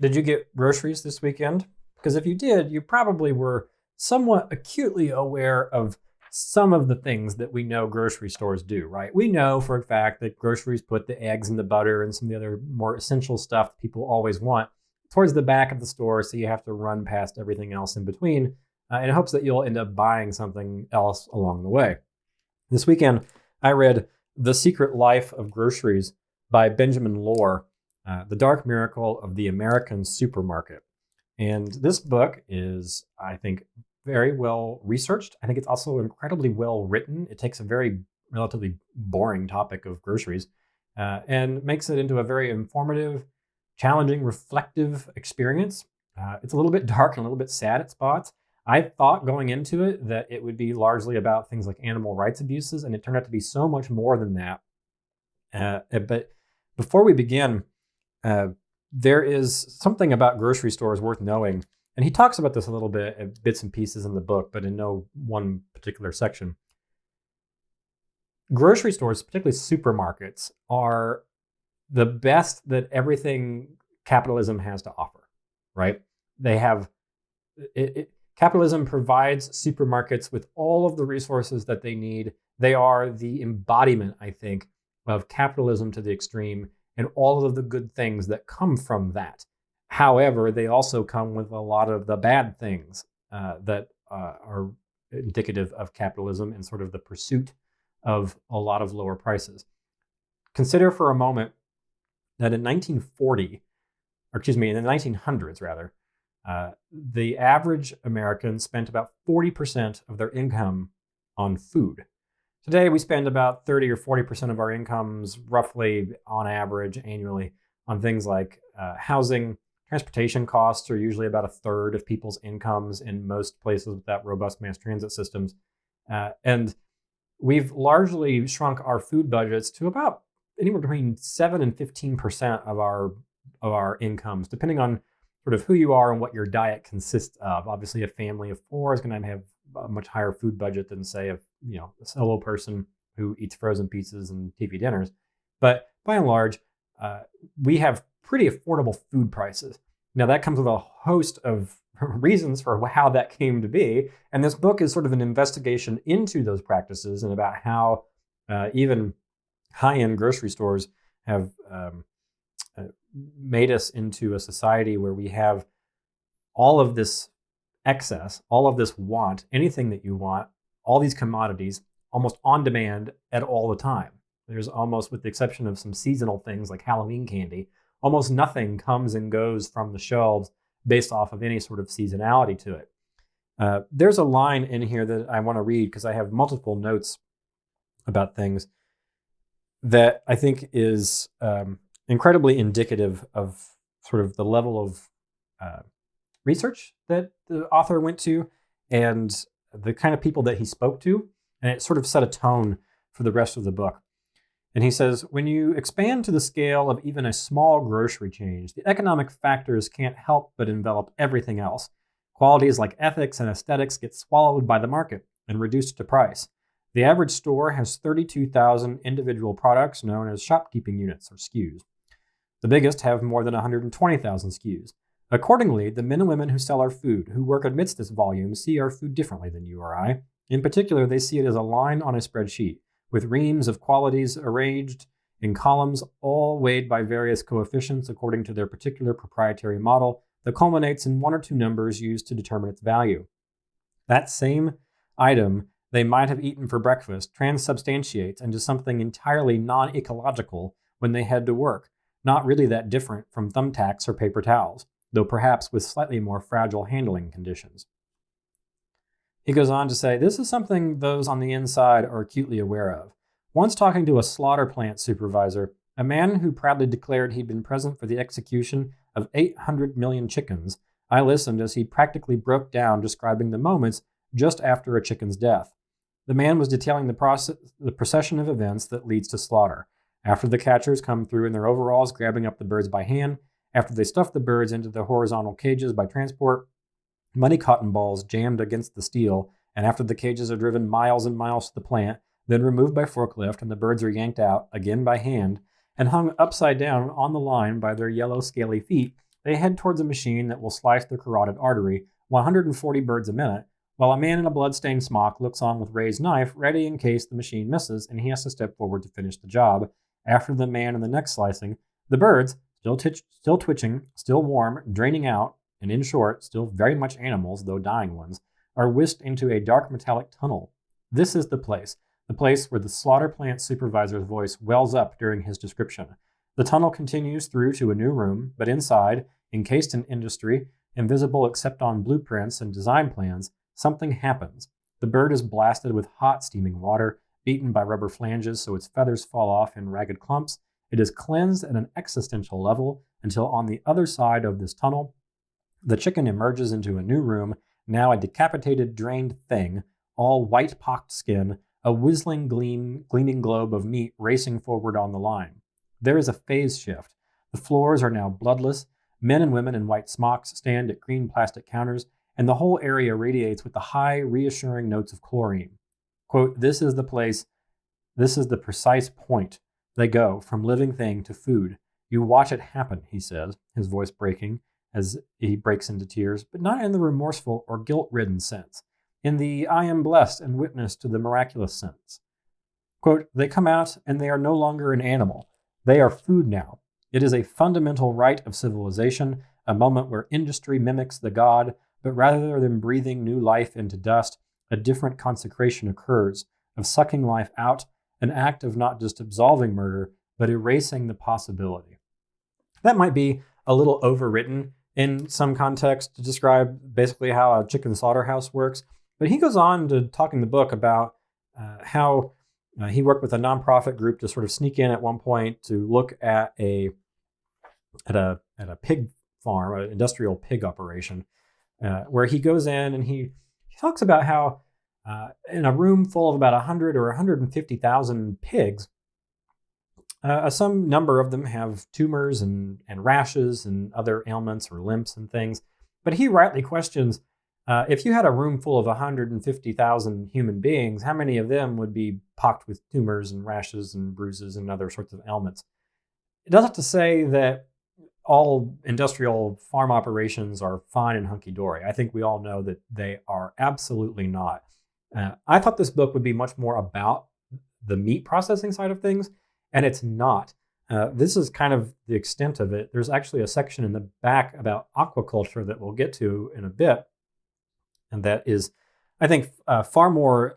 Did you get groceries this weekend? Because if you did, you probably were somewhat acutely aware of some of the things that we know grocery stores do, right? We know for a fact that groceries put the eggs and the butter and some of the other more essential stuff people always want towards the back of the store, so you have to run past everything else in between in hopes that you'll end up buying something else along the way. This weekend, I read The Secret Life of Groceries by Benjamin Lorr, The Dark Miracle of the American Supermarket. And this book is, I think, very well researched. I think it's also incredibly well written. It takes a very relatively boring topic of groceries and makes it into a very informative, challenging, reflective experience. It's a little bit dark and a little bit sad at spots. I thought going into it that it would be largely about things like animal rights abuses, and it turned out to be so much more than that. But before we begin, there is something about grocery stores worth knowing. And he talks about this a little bit at bits and pieces in the book, but in no one particular section. Grocery stores, particularly supermarkets, are the best that everything capitalism has to offer, right? They have capitalism provides supermarkets with all of the resources that they need. They are the embodiment, I think, of capitalism to the extreme and all of the good things that come from that. However, they also come with a lot of the bad things that are indicative of capitalism and sort of the pursuit of a lot of lower prices. Consider for a moment that in 1940, or excuse me, in the 1900s rather, the average American spent about 40% of their income on food. Today, we spend about 30 or 40% of our incomes, roughly on average annually, on things like housing. Transportation costs are usually about a third of people's incomes in most places without robust mass transit systems. And we've largely shrunk our food budgets to about anywhere between 7 and 15% of our incomes, depending on sort of who you are and what your diet consists of. Obviously, a family of four is going to have a much higher food budget than, say, a solo person who eats frozen pizzas and TV dinners. But by and large, we have pretty affordable food prices. Now, that comes with a host of reasons for how that came to be. And this book is sort of an investigation into those practices and about how even high-end grocery stores have made us into a society where we have all of this excess, all of this want, anything that you want, all these commodities almost on demand at all the time. There's almost, with the exception of some seasonal things like Halloween candy, almost nothing comes and goes from the shelves based off of any sort of seasonality to it. There's a line in here that I want to read because I have multiple notes about things that I think is incredibly indicative of sort of the level of research that the author went to and the kind of people that he spoke to. And it sort of set a tone for the rest of the book. And he says, when you expand to the scale of even a small grocery chain, the economic factors can't help but envelop everything else. Qualities like ethics and aesthetics get swallowed by the market and reduced to price. The average store has 32,000 individual products known as shopkeeping units or SKUs. The biggest have more than 120,000 SKUs. Accordingly, the men and women who sell our food, who work amidst this volume, see our food differently than you or I. In particular, they see it as a line on a spreadsheet, with reams of qualities arranged in columns, all weighed by various coefficients according to their particular proprietary model that culminates in one or two numbers used to determine its value. That same item they might have eaten for breakfast transubstantiates into something entirely non-ecological when they head to work, not really that different from thumbtacks or paper towels, though perhaps with slightly more fragile handling conditions. He goes on to say, this is something those on the inside are acutely aware of. Once talking to a slaughter plant supervisor, a man who proudly declared he'd been present for the execution of 800 million chickens, I listened as he practically broke down describing the moments just after a chicken's death. The man was detailing the procession of events that leads to slaughter. After the catchers come through in their overalls, grabbing up the birds by hand, after they stuff the birds into the horizontal cages by transport, muddy cotton balls jammed against the steel, and after the cages are driven miles and miles to the plant, then removed by forklift and the birds are yanked out, again by hand, and hung upside down on the line by their yellow scaly feet, They head towards a machine that will slice the carotid artery, 140 birds a minute, while a man in a blood-stained smock looks on with raised knife, ready in case the machine misses and he has to step forward to finish the job. After the man in the neck slicing, the birds, still twitching, still warm, draining out, and in short, still very much animals, though dying ones, are whisked into a dark metallic tunnel. This is the place where the slaughter plant supervisor's voice wells up during his description. The tunnel continues through to a new room, but inside, encased in industry, invisible except on blueprints and design plans, something happens. The bird is blasted with hot, steaming water, beaten by rubber flanges so its feathers fall off in ragged clumps. It is cleansed at an existential level until on the other side of this tunnel, the chicken emerges into a new room, now a decapitated, drained thing, all white-pocked skin, a whistling, gleaming globe of meat racing forward on the line. There is a phase shift. The floors are now bloodless. Men and women in white smocks stand at green plastic counters, and the whole area radiates with the high, reassuring notes of chlorine. Quote, "This is the place, this is the precise point. They go from living thing to food. You watch it happen," he says, his voice breaking as he breaks into tears, but not in the remorseful or guilt-ridden sense, in the "I am blessed and witness to the miraculous" sense. Quote, "They come out and they are no longer an animal. They are food now. It is a fundamental right of civilization, a moment where industry mimics the god, but rather than breathing new life into dust, a different consecration occurs, of sucking life out, an act of not just absolving murder, but erasing the possibility." That might be a little overwritten in some context to describe basically how a chicken slaughterhouse works, but he goes on to talk in the book about how he worked with a nonprofit group to sort of sneak in at one point to look at a pig farm, an industrial pig operation, where he goes in and he talks about how in a room full of about 100 or 150,000 pigs, some number of them have tumors and rashes and other ailments or limps and things. But he rightly questions, if you had a room full of 150,000 human beings, how many of them would be pocked with tumors and rashes and bruises and other sorts of ailments? It doesn't to say that all industrial farm operations are fine and hunky-dory. I think we all know that they are absolutely not. I thought this book would be much more about the meat processing side of things, and it's not. This is kind of the extent of it. There's actually a section in the back about aquaculture that we'll get to in a bit, and that is, I think, far more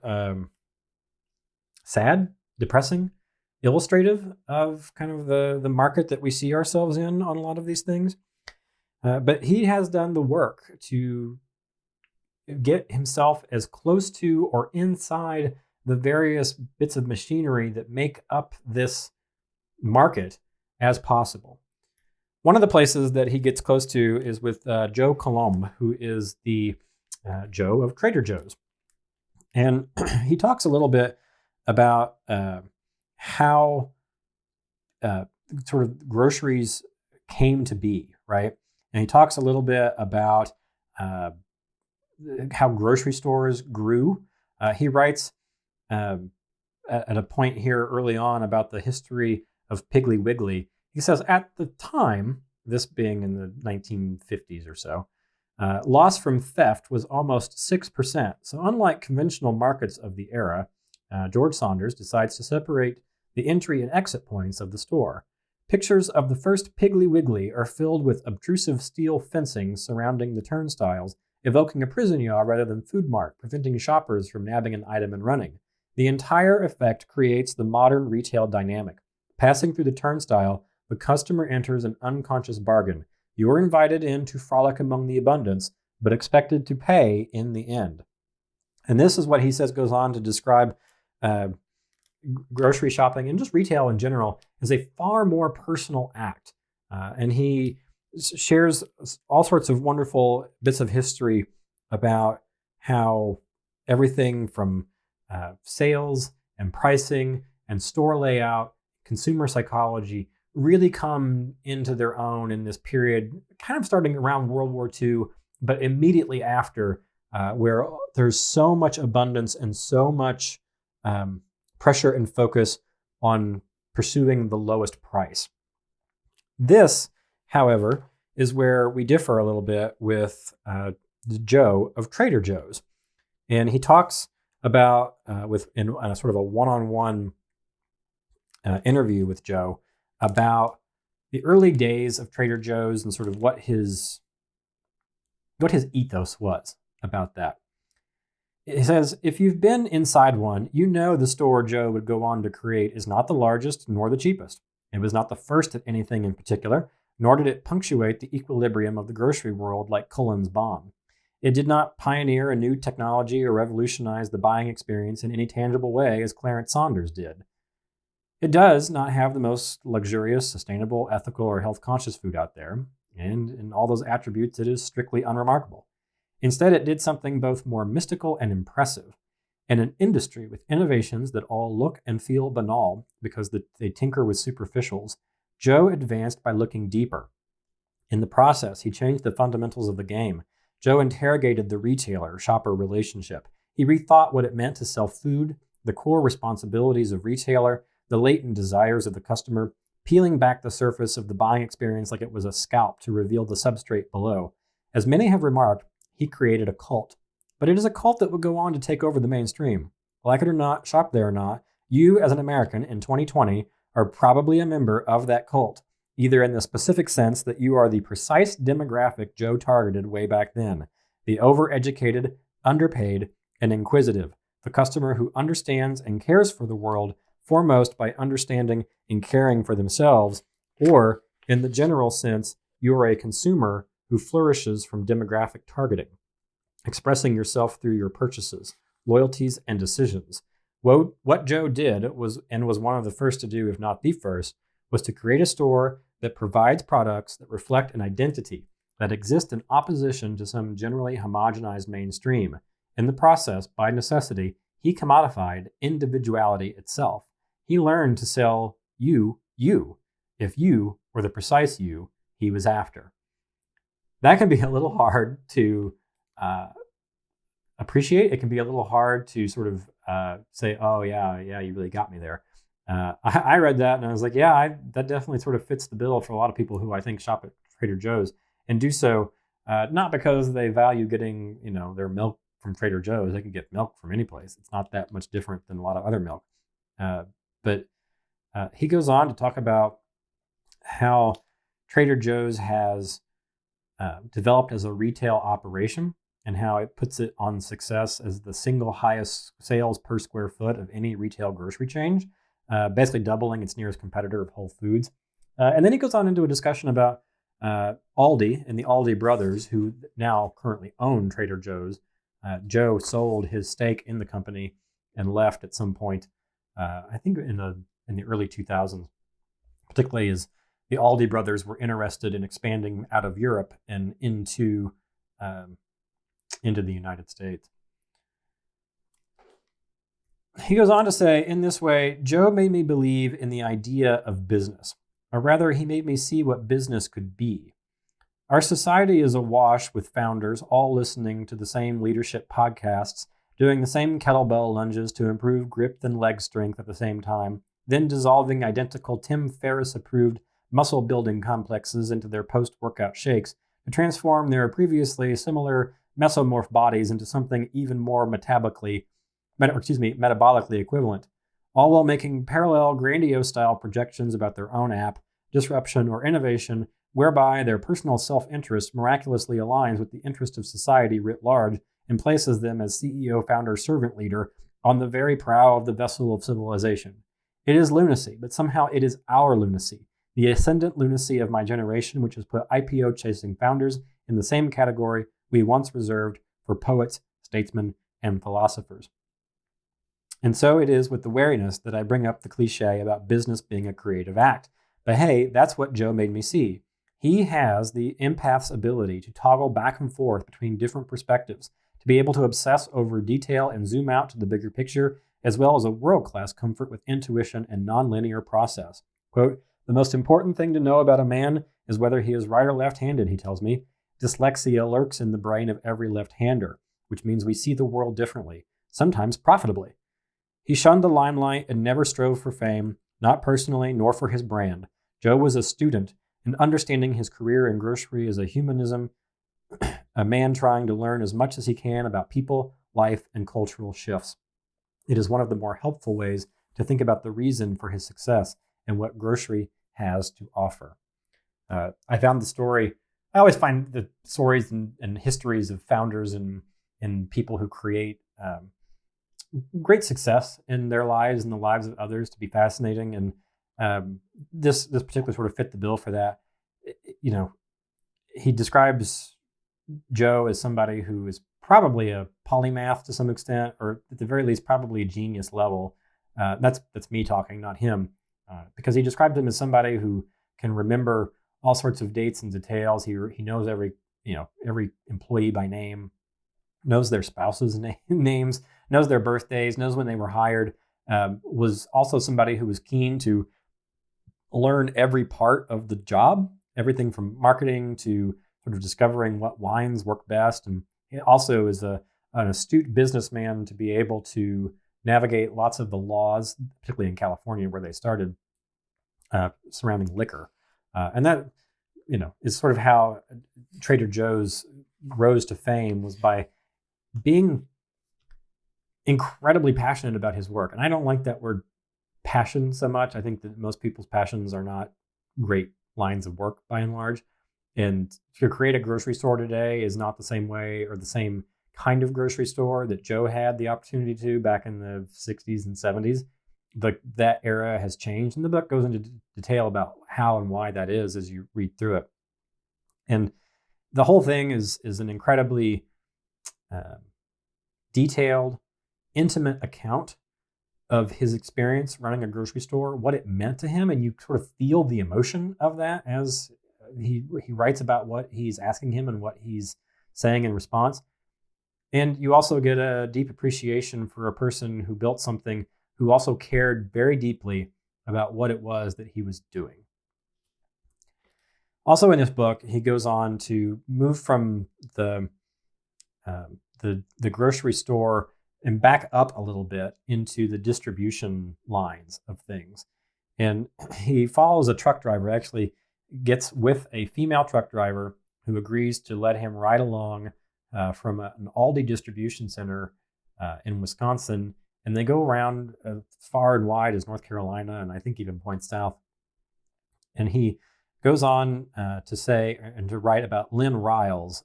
sad, depressing, illustrative of kind of the market that we see ourselves in on a lot of these things. But he has done the work to get himself as close to or inside the various bits of machinery that make up this market as possible. One of the places that he gets close to is with Joe Colomb, who is the Joe of Trader Joe's. And he talks a little bit about how sort of groceries came to be, right? And he talks a little bit about how grocery stores grew. He writes at a point here early on about the history of Piggly Wiggly. He says, at the time, this being in the 1950s or so, loss from theft was almost 6%. So unlike conventional markets of the era, George Saunders decides to separate the entry and exit points of the store. Pictures of the first Piggly Wiggly are filled with obtrusive steel fencing surrounding the turnstiles, evoking a prison yard rather than food mart, preventing shoppers from nabbing an item and running. The entire effect creates the modern retail dynamic. Passing through the turnstile, the customer enters an unconscious bargain. You're invited in to frolic among the abundance, but expected to pay in the end. And this is what he says goes on to describe grocery shopping and just retail in general as a far more personal act. And he shares all sorts of wonderful bits of history about how everything from sales and pricing and store layout, consumer psychology really come into their own in this period, kind of starting around World War II, but immediately after, where there's so much abundance and so much pressure and focus on pursuing the lowest price. This, however, is where we differ a little bit with Joe of Trader Joe's. And he talks about, in a sort of a one-on-one interview with Joe, about the early days of Trader Joe's and sort of what his ethos was about that. He says, if you've been inside one, you know the store Joe would go on to create is not the largest nor the cheapest. It was not the first at anything in particular, nor did it punctuate the equilibrium of the grocery world like Cullen's bomb. It did not pioneer a new technology or revolutionize the buying experience in any tangible way as Clarence Saunders did. It does not have the most luxurious, sustainable, ethical, or health-conscious food out there, and in all those attributes, it is strictly unremarkable. Instead, it did something both more mystical and impressive. In an industry with innovations that all look and feel banal because they tinker with superficials, Joe advanced by looking deeper. In the process, he changed the fundamentals of the game. Joe interrogated the retailer-shopper relationship. He rethought what it meant to sell food, the core responsibilities of retailer, the latent desires of the customer, peeling back the surface of the buying experience like it was a scalp to reveal the substrate below. As many have remarked, he created a cult. But it is a cult that would go on to take over the mainstream. Like it or not, shop there or not, you as an American in 2020 are probably a member of that cult, either in the specific sense that you are the precise demographic Joe targeted way back then, the overeducated, underpaid, and inquisitive, the customer who understands and cares for the world foremost by understanding and caring for themselves, or in the general sense, you are a consumer who flourishes from demographic targeting, expressing yourself through your purchases, loyalties, and decisions. What Joe did was one of the first to do, if not the first, was to create a store that provides products that reflect an identity that exists in opposition to some generally homogenized mainstream. In the process, by necessity, he commodified individuality itself. He learned to sell you, if you were the precise you he was after. That can be a little hard to appreciate. It can be a little hard to sort of say, oh, yeah, you really got me there. I read that and I was like, that definitely sort of fits the bill for a lot of people who I think shop at Trader Joe's and do so not because they value getting, their milk from Trader Joe's. They can get milk from any place. It's not that much different than a lot of other milk. But he goes on to talk about how Trader Joe's has developed as a retail operation and how it puts it on success as the single highest sales per square foot of any retail grocery chain, basically doubling its nearest competitor of Whole Foods. And then he goes on into a discussion about Aldi and the Aldi brothers, who now currently own Trader Joe's. Joe sold his stake in the company and left at some point, I think in the early 2000s, particularly as the Aldi brothers were interested in expanding out of Europe and into the United States. He goes on to say, in this way, Joe made me believe in the idea of business, or rather, he made me see what business could be. Our society is awash with founders all listening to the same leadership podcasts, doing the same kettlebell lunges to improve grip and leg strength at the same time, then dissolving identical Tim Ferriss-approved muscle-building complexes into their post-workout shakes to transform their previously similar mesomorph bodies into something even more metabolically equivalent, all while making parallel grandiose-style projections about their own app, disruption, or innovation, whereby their personal self-interest miraculously aligns with the interest of society writ large and places them as CEO, founder, servant leader on the very prow of the vessel of civilization. It is lunacy, but somehow it is our lunacy, the ascendant lunacy of my generation, which has put IPO-chasing founders in the same category we once reserved for poets, statesmen, and philosophers. And so it is with the wariness that I bring up the cliche about business being a creative act. But hey, that's what Joe made me see. He has the empath's ability to toggle back and forth between different perspectives, to be able to obsess over detail and zoom out to the bigger picture, as well as a world-class comfort with intuition and nonlinear process. Quote, the most important thing to know about a man is whether he is right or left-handed, he tells me. Dyslexia lurks in the brain of every left-hander, which means we see the world differently, sometimes profitably. He shunned the limelight and never strove for fame, not personally nor for his brand. Joe was a student, and understanding his career in grocery as a humanism, a man trying to learn as much as he can about people, life, and cultural shifts. It is one of the more helpful ways to think about the reason for his success and what grocery has to offer. I found the story. I always find the stories and histories of founders and people who create great success in their lives and the lives of others to be fascinating. And this particular sort of fit the bill for that. You know, he describes Joe as somebody who is probably a polymath to some extent, or at the very least, probably a genius level. That's me talking, not him, because he described him as somebody who can remember all sorts of dates and details. He knows every employee by name, knows their spouses' names, knows their birthdays, knows when they were hired. Was also somebody who was keen to learn every part of the job, everything from marketing to sort of discovering what wines work best. And he also is an astute businessman to be able to navigate lots of the laws, particularly in California where they started, surrounding liquor. And that, is sort of how Trader Joe's rose to fame, was by being incredibly passionate about his work. And I don't like that word passion so much. I think that most people's passions are not great lines of work by and large. And to create a grocery store today is not the same way or the same kind of grocery store that Joe had the opportunity to back in the 60s and 70s. That era has changed, and the book goes into detail about how and why that is as you read through it. And the whole thing is an incredibly detailed, intimate account of his experience running a grocery store, what it meant to him, and you sort of feel the emotion of that as he writes about what he's asking him and what he's saying in response. And you also get a deep appreciation for a person who built something who also cared very deeply about what it was that he was doing. Also in this book, he goes on to move from the grocery store and back up a little bit into the distribution lines of things. And he follows a truck driver, actually gets with a female truck driver who agrees to let him ride along from an Aldi distribution center in Wisconsin. And they go around as far and wide as North Carolina, and I think even points south. And he goes on to say and to write about Lynn Riles,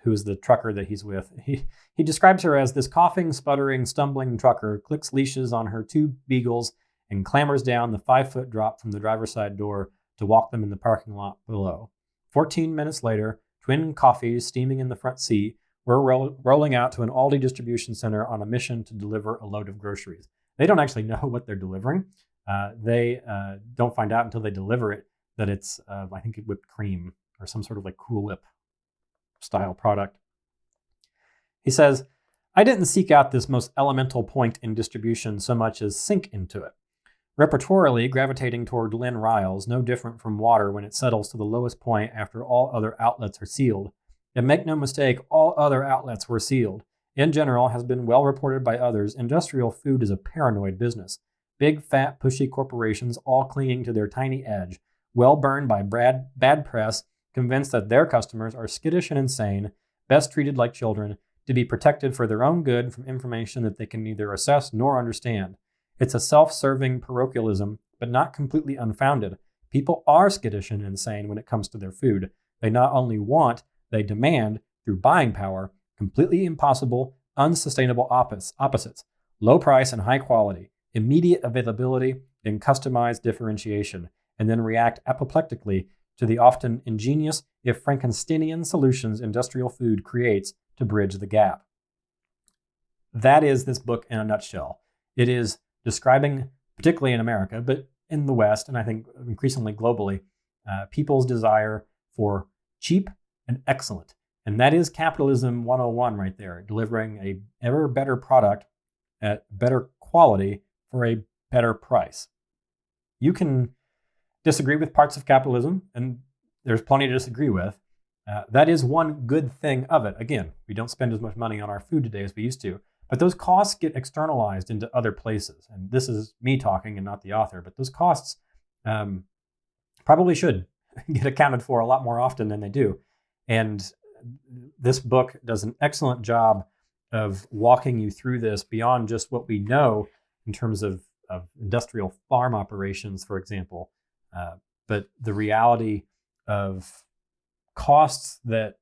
who is the trucker that he's with. He describes her as this coughing, sputtering, stumbling trucker, clicks leashes on her two beagles, and clambers down the 5-foot drop from the driver's side door to walk them in the parking lot below. 14 minutes later, twin coffees steaming in the front seat, we're rolling out to an Aldi distribution center on a mission to deliver a load of groceries. They don't actually know what they're delivering. They don't find out until they deliver it that it's, I think, whipped cream or some sort of like Cool Whip style product. He says, I didn't seek out this most elemental point in distribution so much as sink into it. Repertorially gravitating toward Lynn Riles, no different from water when it settles to the lowest point after all other outlets are sealed. And make no mistake, all other outlets were sealed. In general, has been well reported by others, industrial food is a paranoid business. Big, fat, pushy corporations all clinging to their tiny edge, well burned by bad press, convinced that their customers are skittish and insane, best treated like children, to be protected for their own good from information that they can neither assess nor understand. It's a self-serving parochialism, but not completely unfounded. People are skittish and insane when it comes to their food. They not only want, they demand, through buying power, completely impossible, unsustainable opposites, low price and high quality, immediate availability and customized differentiation, and then react apoplectically to the often ingenious, if Frankensteinian solutions industrial food creates to bridge the gap. That is this book in a nutshell. It is describing, particularly in America, but in the West, and I think increasingly globally, people's desire for cheap and excellent. And that is capitalism 101 right there, delivering a ever better product at better quality for a better price. You can disagree with parts of capitalism, and there's plenty to disagree with. That is one good thing of it. Again, we don't spend as much money on our food today as we used to, but those costs get externalized into other places. And this is me talking and not the author, but those costs probably should get accounted for a lot more often than they do. And this book does an excellent job of walking you through this beyond just what we know in terms of industrial farm operations, for example, but the reality of costs that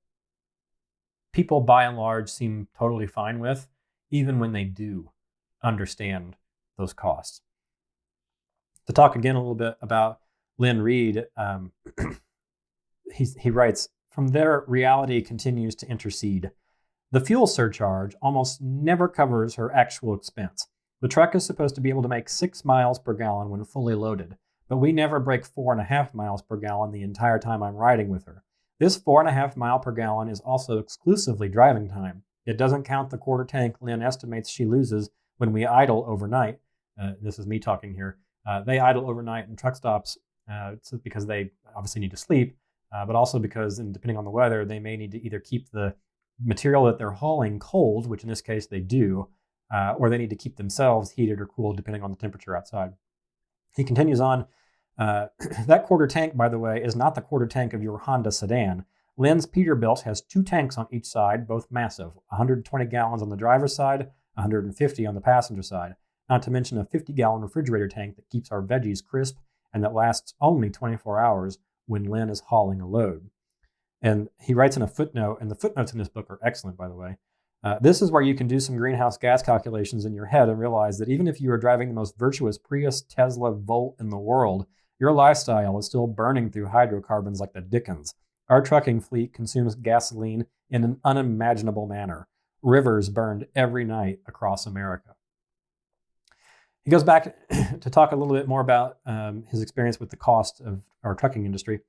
people by and large seem totally fine with, even when they do understand those costs. To talk again a little bit about Lynn Reed, he writes, from there, reality continues to intercede. The fuel surcharge almost never covers her actual expense. The truck is supposed to be able to make 6 miles per gallon when fully loaded, but we never break 4.5 miles per gallon the entire time I'm riding with her. This 4.5 mile per gallon is also exclusively driving time. It doesn't count the quarter tank Lynn estimates she loses when we idle overnight. This is me talking here. They idle overnight in truck stops because they obviously need to sleep, but also because, and depending on the weather, they may need to either keep the material that they're hauling cold, which in this case they do, or they need to keep themselves heated or cooled depending on the temperature outside. He continues on, that quarter tank, by the way, is not the quarter tank of your Honda sedan. Lynn's Peterbilt has 2 tanks on each side, both massive, 120 gallons on the driver's side, 150 on the passenger side, not to mention a 50-gallon refrigerator tank that keeps our veggies crisp and that lasts only 24 hours when Lynn is hauling a load. And he writes in a footnote, and the footnotes in this book are excellent, by the way. This is where you can do some greenhouse gas calculations in your head and realize that even if you are driving the most virtuous Prius, Tesla, Volt in the world, your lifestyle is still burning through hydrocarbons like the Dickens. Our trucking fleet consumes gasoline in an unimaginable manner. Rivers burned every night across America. He goes back to talk a little bit more about his experience with the cost of our trucking industry.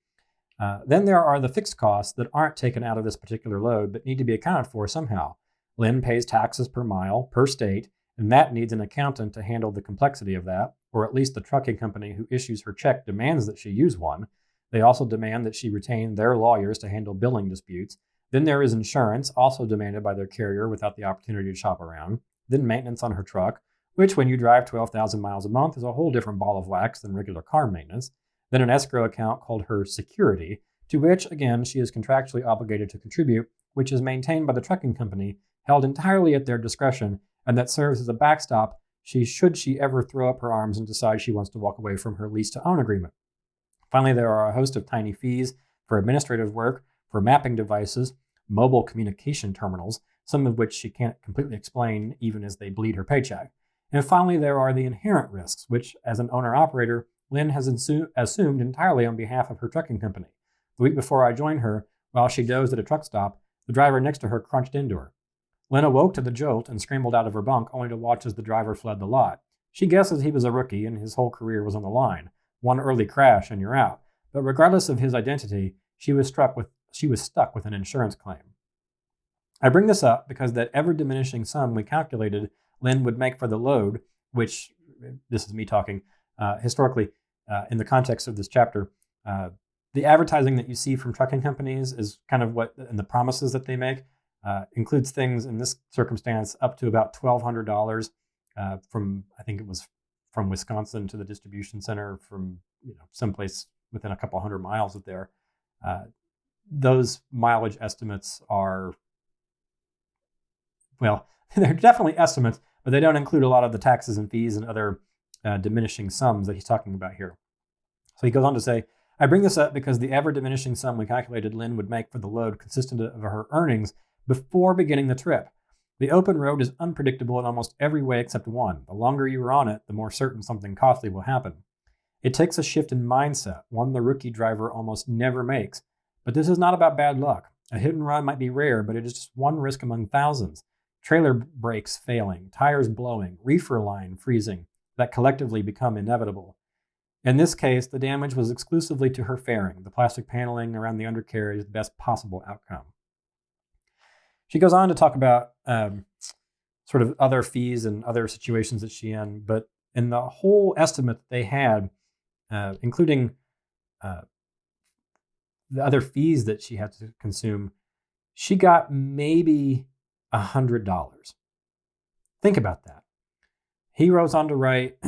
Then there are the fixed costs that aren't taken out of this particular load but need to be accounted for somehow. Lynn pays taxes per mile, per state, and that needs an accountant to handle the complexity of that, or at least the trucking company who issues her check demands that she use one. They also demand that she retain their lawyers to handle billing disputes. Then there is insurance, also demanded by their carrier without the opportunity to shop around. Then maintenance on her truck, which when you drive 12,000 miles a month is a whole different ball of wax than regular car maintenance. Then an escrow account called her security, to which, again, she is contractually obligated to contribute, which is maintained by the trucking company, held entirely at their discretion, and that serves as a backstop should she ever throw up her arms and decide she wants to walk away from her lease-to-own agreement. Finally, there are a host of tiny fees for administrative work, for mapping devices, mobile communication terminals, some of which she can't completely explain even as they bleed her paycheck. And finally, there are the inherent risks, which, as an owner-operator, Lynn has assumed entirely on behalf of her trucking company. The week before I joined her, while she dozed at a truck stop, the driver next to her crunched into her. Lynn awoke to the jolt and scrambled out of her bunk only to watch as the driver fled the lot. She guesses he was a rookie and his whole career was on the line. One early crash and you're out. But regardless of his identity, she was stuck with an insurance claim. I bring this up because that ever-diminishing sum we calculated Lynn would make for the load, which, this is me talking, historically, in the context of this chapter, the advertising that you see from trucking companies is kind of what, and the promises that they make, includes things in this circumstance up to about $1,200 from, I think it was from Wisconsin to the distribution center from someplace within a couple hundred miles of there. Those mileage estimates are, well, they're definitely estimates, but they don't include a lot of the taxes and fees and other diminishing sums that he's talking about here. So he goes on to say, I bring this up because the ever-diminishing sum we calculated Lynn would make for the load consisted of her earnings before beginning the trip. The open road is unpredictable in almost every way except one. The longer you are on it, the more certain something costly will happen. It takes a shift in mindset, one the rookie driver almost never makes. But this is not about bad luck. A hit and run might be rare, but it is just one risk among thousands. Trailer brakes failing, tires blowing, reefer line freezing, that collectively become inevitable. In this case, the damage was exclusively to her fairing. The plastic paneling around the undercarriage is the best possible outcome. She goes on to talk about sort of other fees and other situations that she in, but in the whole estimate that they had, including the other fees that she had to consume, she got maybe $100. Think about that. He goes on to write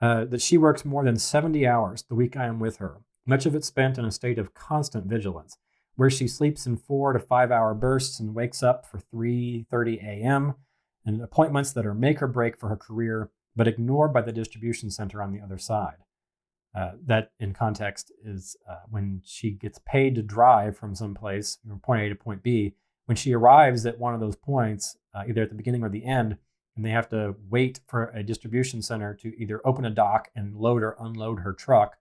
that she works more than 70 hours the week I am with her. much of it spent in a state of constant vigilance, where she sleeps in 4 to 5 hour bursts and wakes up for 3:30 a.m., and appointments that are make or break for her career, but ignored by the distribution center on the other side. That, in context, is when she gets paid to drive from someplace, from point A to point B. When she arrives at one of those points, either at the beginning or the end, and they have to wait for a distribution center to either open a dock and load or unload her truck,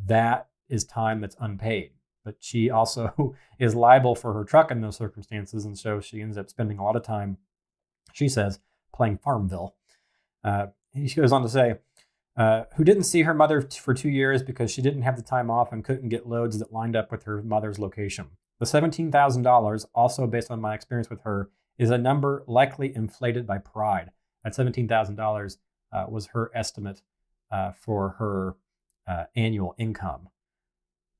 that is time that's unpaid. But she also is liable for her truck in those circumstances, and so she ends up spending a lot of time, she says, playing Farmville. She goes on to say, who didn't see her mother for 2 years because she didn't have the time off and couldn't get loads that lined up with her mother's location. The $17,000, also based on my experience with her, is a number likely inflated by pride. That $17,000 was her estimate for her annual income.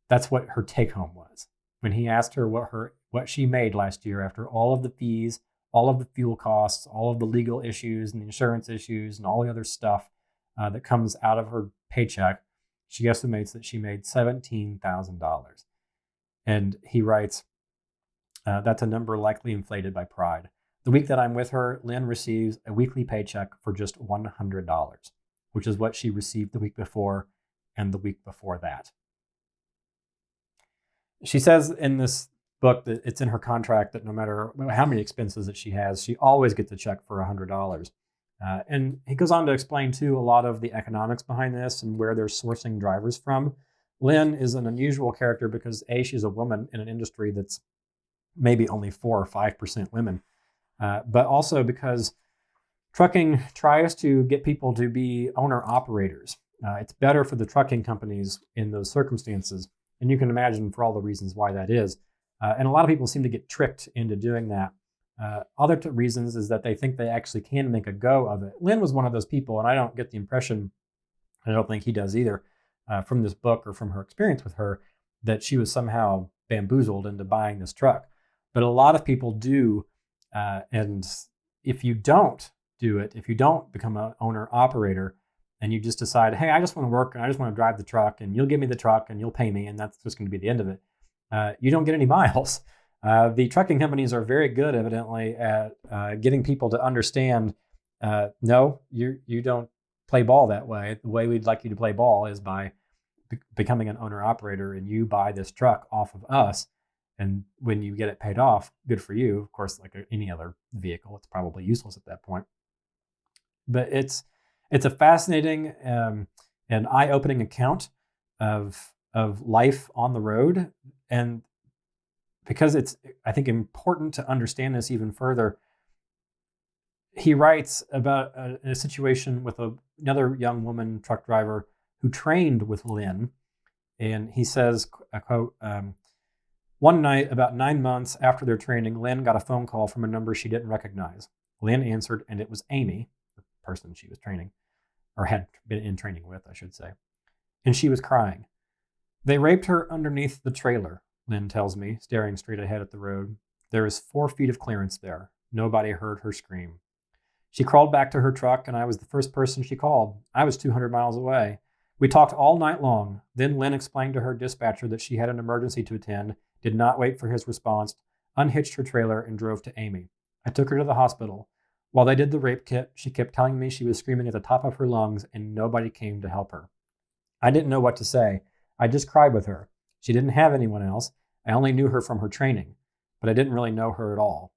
That's what her take home was. When he asked her what she made last year after all of the fees, all of the fuel costs, all of the legal issues and the insurance issues and all the other stuff that comes out of her paycheck, she estimates that she made $17,000. And he writes, that's a number likely inflated by pride. The week that I'm with her, Lynn receives a weekly paycheck for just $100, which is what she received the week before and the week before that. She says in this book that it's in her contract that no matter how many expenses that she has, she always gets a check for $100. And he goes on to explain, too, a lot of the economics behind this and where they're sourcing drivers from. Lynn is an unusual character because, A, she's a woman in an industry that's maybe only 4 or 5% women, but also because trucking tries to get people to be owner-operators. It's better for the trucking companies in those circumstances, and you can imagine for all the reasons why that is. And a lot of people seem to get tricked into doing that. Other reasons is that they think they actually can make a go of it. Lynn was one of those people, and I don't get the impression, I don't think he does either, from this book or from her experience with her, that she was somehow bamboozled into buying this truck. But a lot of people do, and if you don't do it, if you don't become an owner-operator, and you just decide, hey, I just want to work, and I just want to drive the truck, and you'll give me the truck, and you'll pay me, and that's just going to be the end of it, you don't get any miles. The trucking companies are very good, evidently, at getting people to understand, no, you don't play ball that way. The way we'd like you to play ball is by becoming an owner-operator, and you buy this truck off of us. And when you get it paid off, good for you. Of course, like any other vehicle, it's probably useless at that point. But it's a fascinating and eye-opening account of life on the road. And because it's, I think, important to understand this even further, he writes about a situation with another young woman truck driver who trained with Lynn. And he says, I quote, one night, about 9 months after their training, Lynn got a phone call from a number she didn't recognize. Lynn answered, and it was Amy, the person she was training, or had been in training with, I should say. And she was crying. They raped her underneath the trailer, Lynn tells me, staring straight ahead at the road. There is 4 feet of clearance there. Nobody heard her scream. She crawled back to her truck, and I was the first person she called. I was 200 miles away. We talked all night long. Then Lynn explained to her dispatcher that she had an emergency to attend, did not wait for his response, unhitched her trailer, and drove to Amy. I took her to the hospital. While they did the rape kit, she kept telling me she was screaming at the top of her lungs, and nobody came to help her. I didn't know what to say. I just cried with her. She didn't have anyone else. I only knew her from her training, but I didn't really know her at all.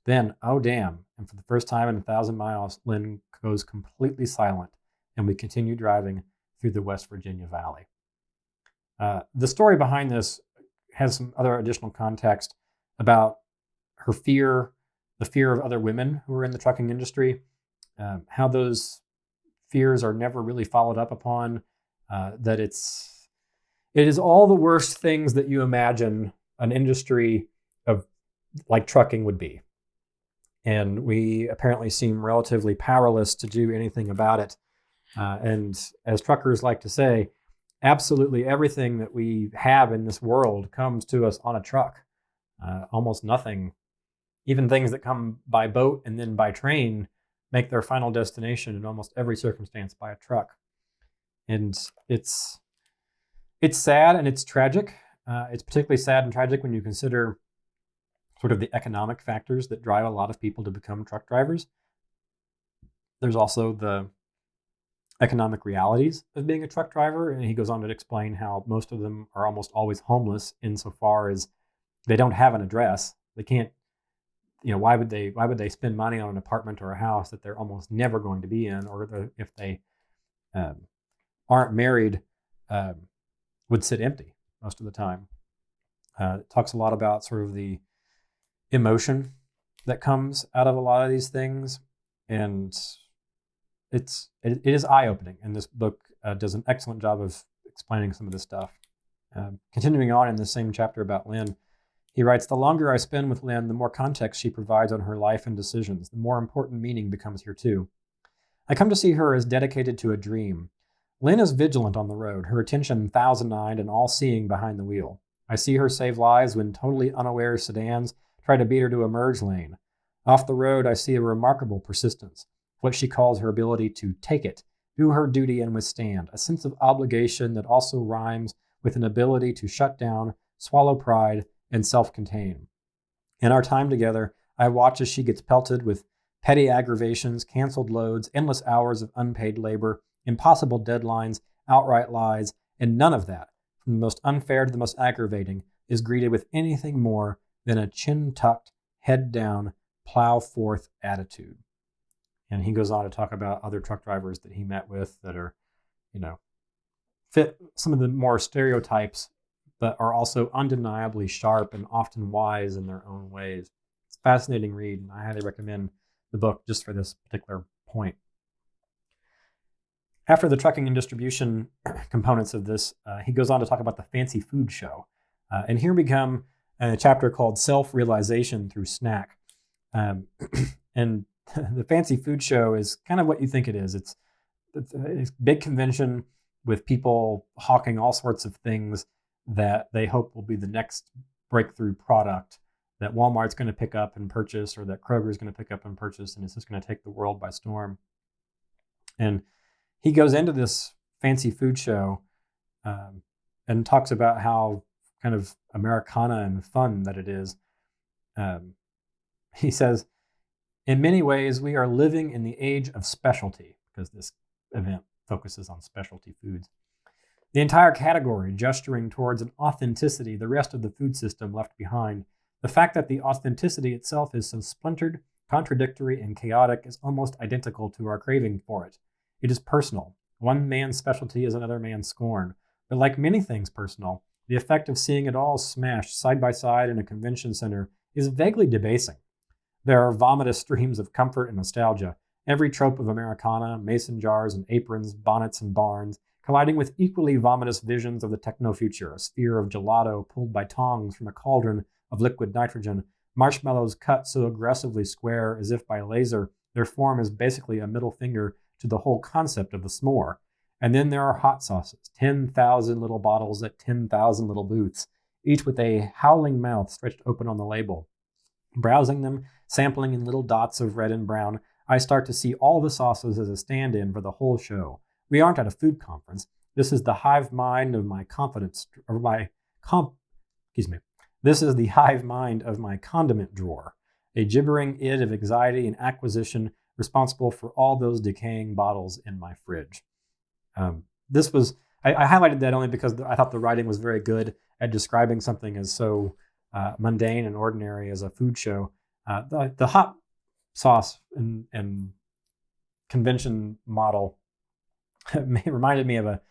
Then, oh damn, and for the first time in 1,000 miles, Lynn goes completely silent, and we continue driving through the West Virginia Valley. The story behind this has some other additional context about her fear, the fear of other women who are in the trucking industry, how those fears are never really followed up upon, that it is all the worst things that you imagine an industry of like trucking would be. And we apparently seem relatively powerless to do anything about it. And as truckers like to say, absolutely everything that we have in this world comes to us on a truck. Almost nothing, even things that come by boat and then by train, make their final destination in almost every circumstance by a truck. And it's It's sad and it's tragic. It's particularly sad and tragic when you consider sort of the economic factors that drive a lot of people to become truck drivers. There's also the economic realities of being a truck driver, and he goes on to explain how most of them are almost always homeless insofar as they don't have an address. They can't, why would they spend money on an apartment or a house that they're almost never going to be in, or if they aren't married, would sit empty most of the time. It talks a lot about sort of the emotion that comes out of a lot of these things, and it is eye-opening, and this book does an excellent job of explaining some of this stuff. Continuing on in the same chapter about Lynn, he writes, "The longer I spend with Lynn, the more context she provides on her life and decisions, the more important meaning becomes here too. I come to see her as dedicated to a dream. Lynn is vigilant on the road, her attention thousand-eyed and all-seeing behind the wheel. I see her save lives when totally unaware sedans try to beat her to a merge lane. Off the road, I see a remarkable persistence, what she calls her ability to take it, do her duty and withstand, a sense of obligation that also rhymes with an ability to shut down, swallow pride, and self-contain. In our time together, I watch as she gets pelted with petty aggravations, canceled loads, endless hours of unpaid labor, impossible deadlines, outright lies, and none of that, from the most unfair to the most aggravating, is greeted with anything more than a chin-tucked, head-down, plow-forth attitude." And he goes on to talk about other truck drivers that he met with that are, fit some of the more stereotypes, but are also undeniably sharp and often wise in their own ways. It's a fascinating read, and I highly recommend the book just for this particular point. After the trucking and distribution components of this, he goes on to talk about the fancy food show. And here we come in a chapter called Self-Realization Through Snack. And the fancy food show is kind of what you think it is. It's a big convention with people hawking all sorts of things that they hope will be the next breakthrough product that Walmart's going to pick up and purchase, or that Kroger's going to pick up and purchase, and it's just going to take the world by storm. And he goes into this fancy food show and talks about how kind of Americana and fun that it is. He says, "In many ways, we are living in the age of specialty," because this event focuses on specialty foods. "The entire category gesturing towards an authenticity the rest of the food system left behind. The fact that the authenticity itself is so splintered, contradictory, and chaotic is almost identical to our craving for it. It is personal. One man's specialty is another man's scorn. But like many things personal, the effect of seeing it all smashed side by side in a convention center is vaguely debasing. There are vomitous streams of comfort and nostalgia, every trope of Americana, mason jars and aprons, bonnets and barns, colliding with equally vomitous visions of the techno-future, a sphere of gelato pulled by tongs from a cauldron of liquid nitrogen, marshmallows cut so aggressively square as if by laser, their form is basically a middle finger to the whole concept of the s'more. And then there are hot sauces, 10,000 little bottles at 10,000 little booths, each with a howling mouth stretched open on the label. Browsing them, sampling in little dots of red and brown, I start to see all the sauces as a stand-in for the whole show. We aren't at a food conference. This is the hive mind of my This is the hive mind of my condiment drawer, a gibbering id of anxiety and acquisition responsible for all those decaying bottles in my fridge. I highlighted that only because I thought the writing was very good at describing something as so mundane and ordinary as a food show. The hot sauce and convention model reminded me of one of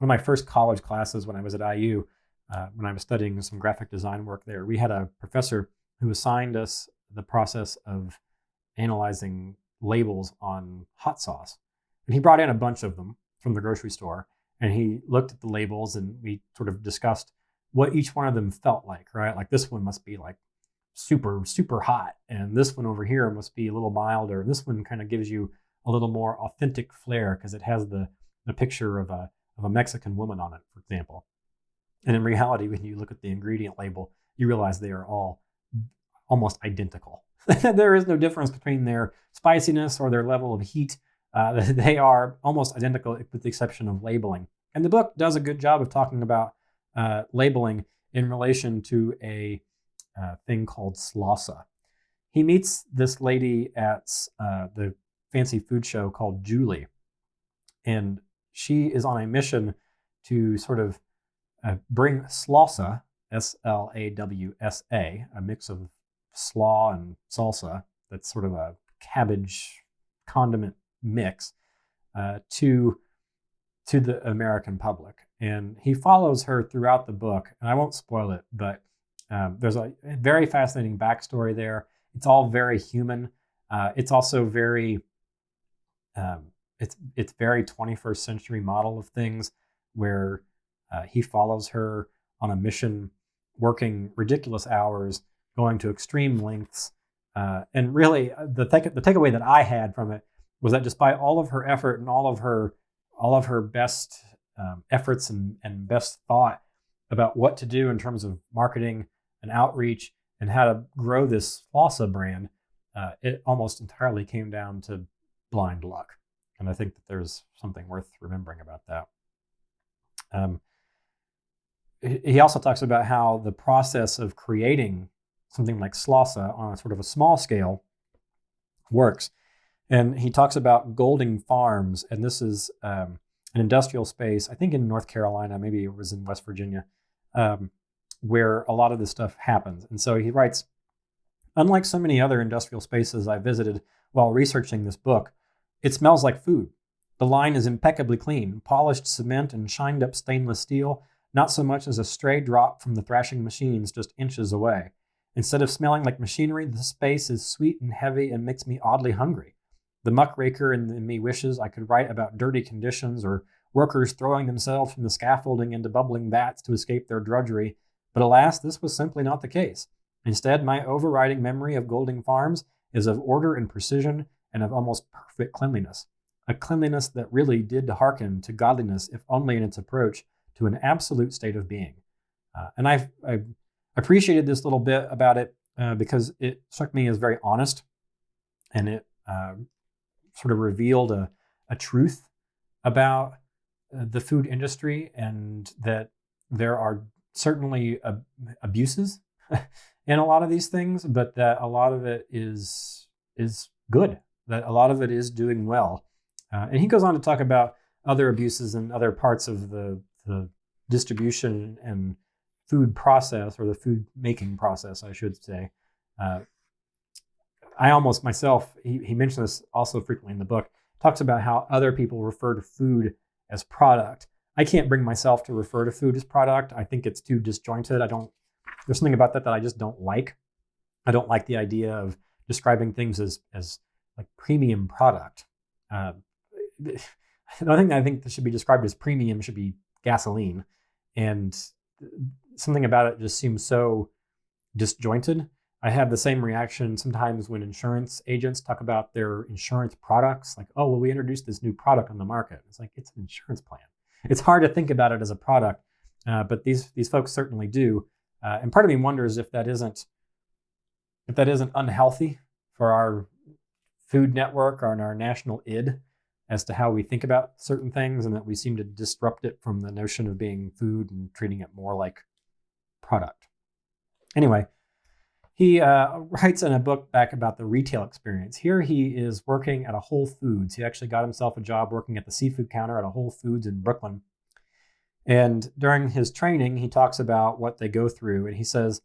my first college classes when I was at IU, when I was studying some graphic design work there. We had a professor who assigned us the process of analyzing labels on hot sauce. And he brought in a bunch of them from the grocery store, and he looked at the labels, and we sort of discussed what each one of them felt like, right? Like this one must be like super, super hot, and this one over here must be a little milder. And this one kind of gives you a little more authentic flair because it has the picture of a Mexican woman on it, for example. And in reality, when you look at the ingredient label, you realize they are all almost identical. There is no difference between their spiciness or their level of heat. They are almost identical with the exception of labeling. And the book does a good job of talking about labeling in relation to a thing called slossa. He meets this lady at the fancy food show called Julie, and she is on a mission to sort of bring slossa, Slawsa, a mix of slaw and salsa, that's sort of a cabbage condiment mix, to the American public. And he follows her throughout the book, and I won't spoil it, but there's a very fascinating backstory there. It's all very human. It's also very, it's very 21st century model of things, where he follows her on a mission, working ridiculous hours, going to extreme lengths. And really, the takeaway that I had from it was that despite all of her effort and all of her best efforts and best thought about what to do in terms of marketing and outreach and how to grow this salsa brand, it almost entirely came down to blind luck. And I think that there's something worth remembering about that. He also talks about how the process of creating something like salsa on a sort of a small scale works. And he talks about Golding Farms, and this is an industrial space, I think in North Carolina, maybe it was in West Virginia, where a lot of this stuff happens. And so he writes, unlike so many other industrial spaces I visited while researching this book, it smells like food. The line is impeccably clean, polished cement and shined up stainless steel, not so much as a stray drop from the thrashing machines just inches away. Instead of smelling like machinery, the space is sweet and heavy and makes me oddly hungry. The muckraker in me wishes I could write about dirty conditions or workers throwing themselves from the scaffolding into bubbling vats to escape their drudgery, but alas, this was simply not the case. Instead, my overriding memory of Golding Farms is of order and precision and of almost perfect cleanliness, a cleanliness that really did hearken to godliness, if only in its approach to an absolute state of being. And I appreciated this little bit about it because it struck me as very honest, and it sort of revealed a truth about the food industry, and that there are certainly abuses in a lot of these things, but that a lot of it is good, that a lot of it is doing well. And he goes on to talk about other abuses in other parts of the distribution and food process, or the food making process, I should say. I almost myself, he mentioned this also frequently in the book, talks about how other people refer to food as product. I can't bring myself to refer to food as product. I think it's too disjointed. There's something about that I just don't like. I don't like the idea of describing things as like premium product. The only thing I think that should be described as premium should be gasoline. And something about it just seems so disjointed. I have the same reaction sometimes when insurance agents talk about their insurance products, like, oh, well, we introduced this new product on the market. It's like, it's an insurance plan. It's hard to think about it as a product, but these folks certainly do. And part of me wonders if that isn't unhealthy for our food network or our national id as to how we think about certain things, and that we seem to disrupt it from the notion of being food and treating it more like product. Anyway, he writes in a book back about the retail experience. Here he is working at a Whole Foods. He actually got himself a job working at the seafood counter at a Whole Foods in Brooklyn. And during his training, he talks about what they go through. And he says,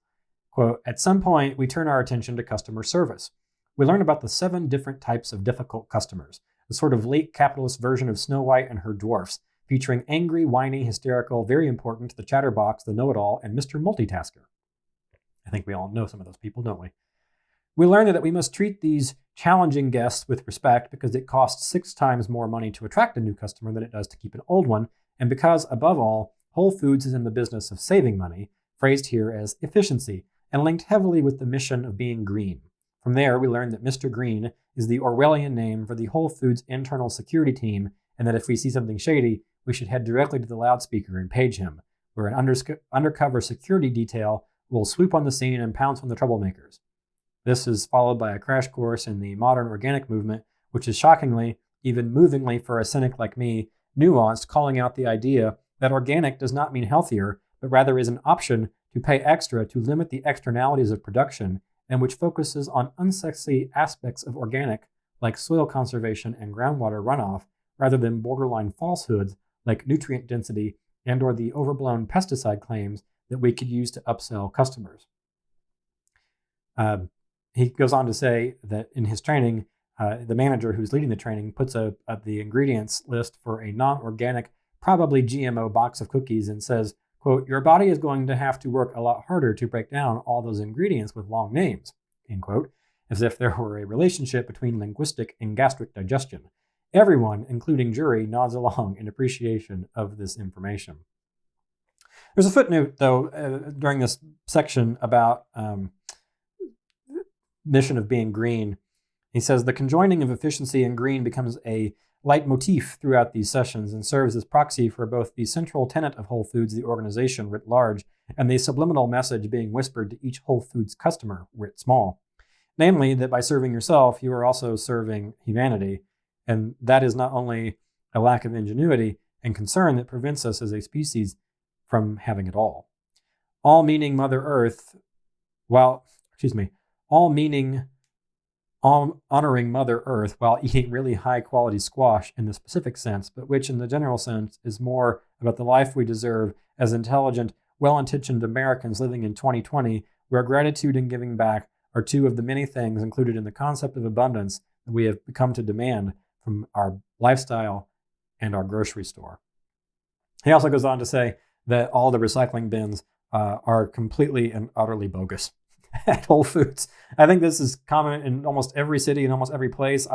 quote, at some point, we turn our attention to customer service. We learn about the 7 different types of difficult customers, a sort of late capitalist version of Snow White and her dwarfs, featuring angry, whiny, hysterical, very important, the chatterbox, the know-it-all, and Mr. Multitasker. I think we all know some of those people, don't we? We learn that we must treat these challenging guests with respect because it costs 6 times more money to attract a new customer than it does to keep an old one, and because, above all, Whole Foods is in the business of saving money, phrased here as efficiency, and linked heavily with the mission of being green. From there, we learn that Mr. Green is the Orwellian name for the Whole Foods internal security team, and that if we see something shady, we should head directly to the loudspeaker and page him, where an undercover security detail will swoop on the scene and pounce on the troublemakers. This is followed by a crash course in the modern organic movement, which is shockingly, even movingly for a cynic like me, nuanced, calling out the idea that organic does not mean healthier, but rather is an option to pay extra to limit the externalities of production, and which focuses on unsexy aspects of organic, like soil conservation and groundwater runoff, rather than borderline falsehoods like nutrient density and or the overblown pesticide claims that we could use to upsell customers. He goes on to say that in his training, the manager who's leading the training puts the ingredients list for a non-organic, probably GMO box of cookies and says, quote, "Your body is going to have to work a lot harder to break down all those ingredients with long names," end quote, as if there were a relationship between linguistic and gastric digestion. Everyone, including jury, nods along in appreciation of this information. There's a footnote, though, during this section about mission of being green. He says, the conjoining of efficiency and green becomes a leitmotif throughout these sessions and serves as proxy for both the central tenet of Whole Foods, the organization writ large, and the subliminal message being whispered to each Whole Foods customer writ small. Namely, that by serving yourself, you are also serving humanity. And that is not only a lack of ingenuity and concern that prevents us as a species from having it all. All meaning Mother Earth, honoring Mother Earth while eating really high quality squash in the specific sense, but which in the general sense is more about the life we deserve as intelligent, well-intentioned Americans living in 2020, where gratitude and giving back are two of the many things included in the concept of abundance that we have come to demand from our lifestyle and our grocery store. He also goes on to say that all the recycling bins are completely and utterly bogus at Whole Foods. I think this is common in almost every city and almost every place.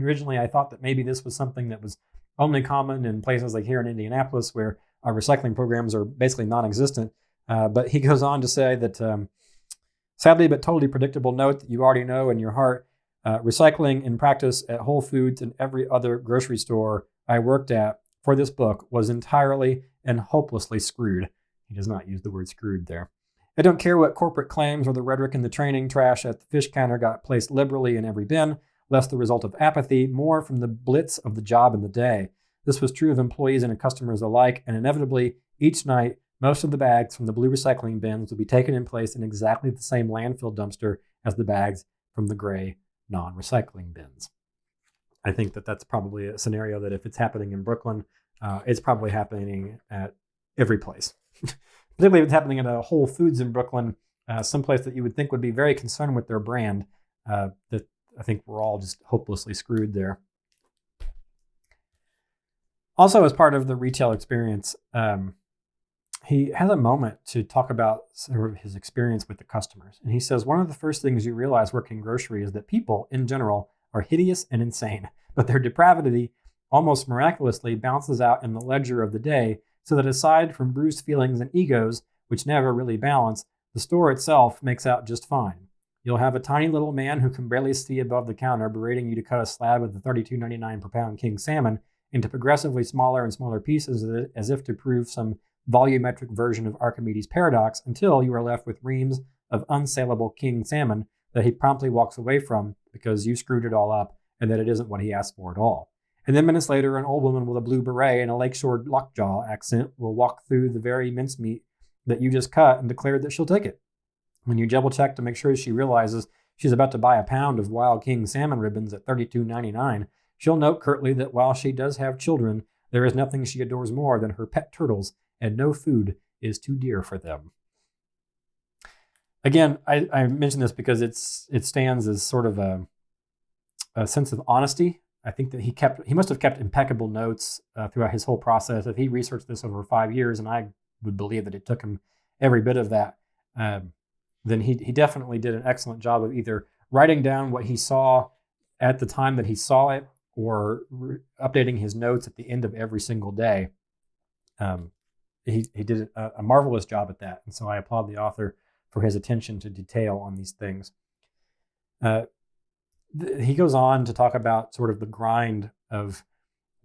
Originally I thought that maybe this was something that was only common in places like here in Indianapolis, where our recycling programs are basically non-existent. But he goes on to say that sadly but totally predictable note that you already know in your heart, recycling in practice at Whole Foods and every other grocery store I worked at for this book was entirely and hopelessly screwed. He does not use the word screwed there. I don't care what corporate claims or the rhetoric in the training trash at the fish counter got placed liberally in every bin, less the result of apathy, more from the blitz of the job in the day. This was true of employees and customers alike, and inevitably, each night, most of the bags from the blue recycling bins would be taken and placed in exactly the same landfill dumpster as the bags from the gray non-recycling bins. I think that that's probably a scenario that if it's happening in Brooklyn, it's probably happening at every place. Particularly if it's happening at a Whole Foods in Brooklyn, someplace that you would think would be very concerned with their brand, that I think we're all just hopelessly screwed there. Also, as part of the retail experience, he has a moment to talk about sort of his experience with the customers. And he says, one of the first things you realize working grocery is that people, in general, are hideous and insane, but their depravity almost miraculously bounces out in the ledger of the day, so that aside from bruised feelings and egos, which never really balance, the store itself makes out just fine. You'll have a tiny little man who can barely see above the counter berating you to cut a slab of the $32.99 per pound king salmon into progressively smaller and smaller pieces as if to prove some volumetric version of Archimedes' paradox, until you are left with reams of unsaleable king salmon that he promptly walks away from because you screwed it all up and that it isn't what he asked for at all. And then minutes later, an old woman with a blue beret and a lakeshore lockjaw accent will walk through the very mincemeat that you just cut and declare that she'll take it. When you double check to make sure she realizes she's about to buy a pound of wild king salmon ribbons at $32.99, she'll note curtly that while she does have children, there is nothing she adores more than her pet turtles, and no food is too dear for them. Again, I mention this because it stands as sort of a sense of honesty. I think that he must have kept impeccable notes throughout his whole process. If he researched this over 5 years, and I would believe that it took him every bit of that, then he definitely did an excellent job of either writing down what he saw at the time that he saw it, or updating his notes at the end of every single day. He did a marvelous job at that, and so I applaud the author for his attention to detail on these things. He goes on to talk about sort of the grind of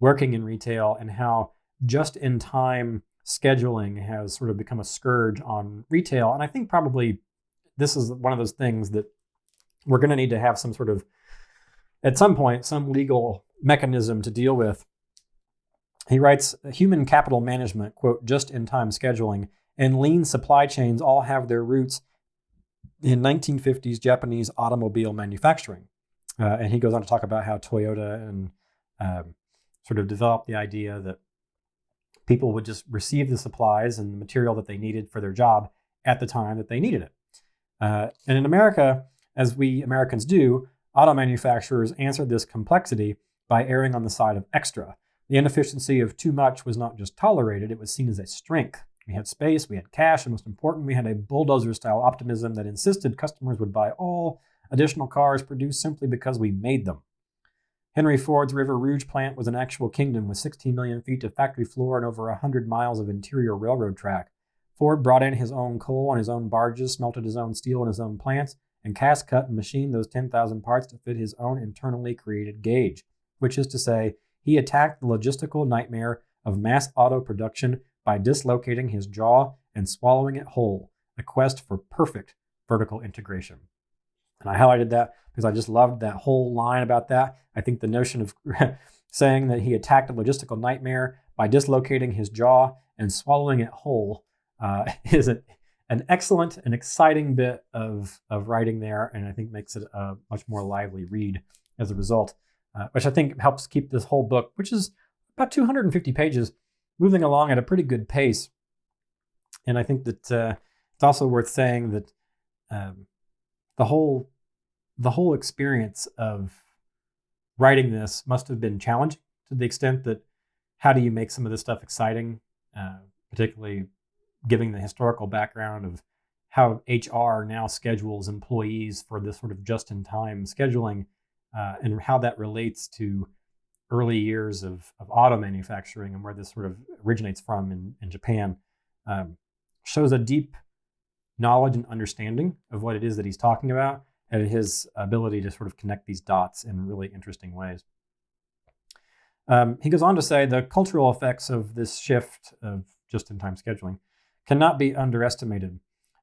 working in retail and how just-in-time scheduling has sort of become a scourge on retail. And I think probably this is one of those things that we're going to need to have some sort of, at some point, some legal mechanism to deal with. He writes, human capital management, quote, just-in-time scheduling, and lean supply chains all have their roots in 1950s Japanese automobile manufacturing. And he goes on to talk about how Toyota and sort of developed the idea that people would just receive the supplies and the material that they needed for their job at the time that they needed it. And in America, as we Americans do, auto manufacturers answered this complexity by erring on the side of extra. The inefficiency of too much was not just tolerated, it was seen as a strength. We had space, we had cash, and most important, we had a bulldozer-style optimism that insisted customers would buy all additional cars produced simply because we made them. Henry Ford's River Rouge plant was an actual kingdom with 16 million feet of factory floor and over 100 miles of interior railroad track. Ford brought in his own coal on his own barges, smelted his own steel in his own plants, and cast, cut, and machined those 10,000 parts to fit his own internally created gauge, which is to say, he attacked the logistical nightmare of mass auto production by dislocating his jaw and swallowing it whole, a quest for perfect vertical integration. And I highlighted that because I just loved that whole line about that. I think the notion of saying that he attacked a logistical nightmare by dislocating his jaw and swallowing it whole is an excellent and exciting bit of writing there, and I think makes it a much more lively read as a result, which I think helps keep this whole book, which is about 250 pages, moving along at a pretty good pace. And I think that it's also worth saying that the whole experience of writing this must have been challenging to the extent that how do you make some of this stuff exciting, particularly giving the historical background of how HR now schedules employees for this sort of just-in-time scheduling, and how that relates to early years of auto manufacturing and where this sort of originates from in Japan, shows a deep knowledge and understanding of what it is that he's talking about and his ability to sort of connect these dots in really interesting ways. He goes on to say the cultural effects of this shift of just-in-time scheduling cannot be underestimated.